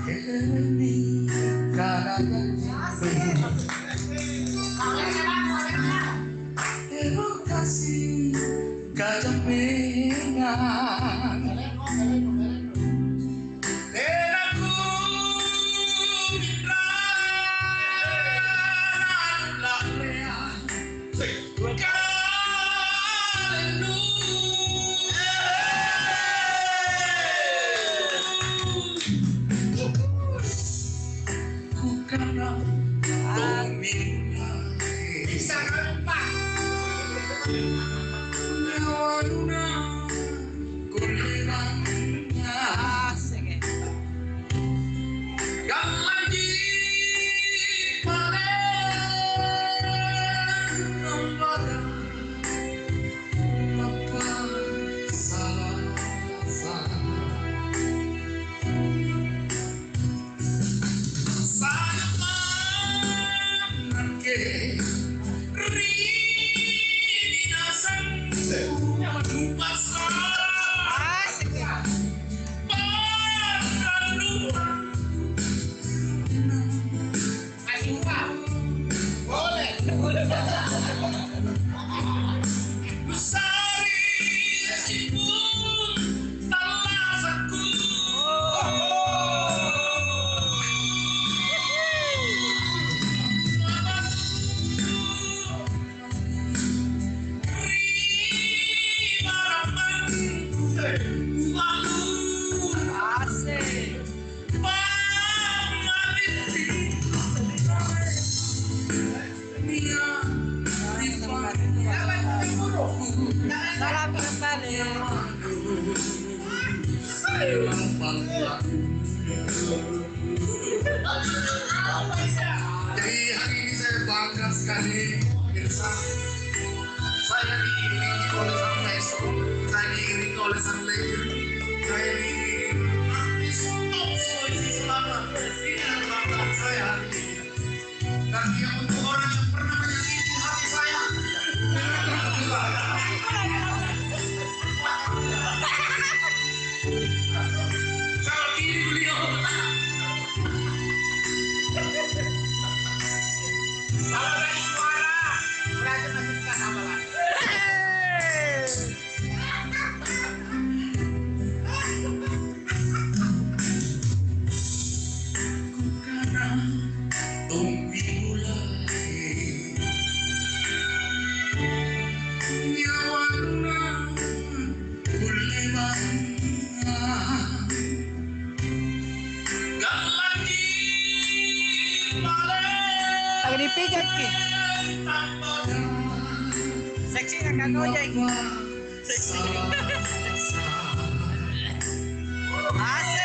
Ini kadang kasih gajah menang. Jadi hari ini saya bangga sekali, pemirsa. Saya diiringi oleh sang maestro, saya diiringi oleh sang legend, saya diiringi artis top Sulawesi Selatan. Ini adalah banggaan saya hari ini. Dan dia untuk orang yang pernah menyakiti hati saya. Kalau ini beliau. Kalau dari suara, berarti masih bukan amalan. Lagi dipijat ki. Seksi kan ngojek. Seksi. Asik.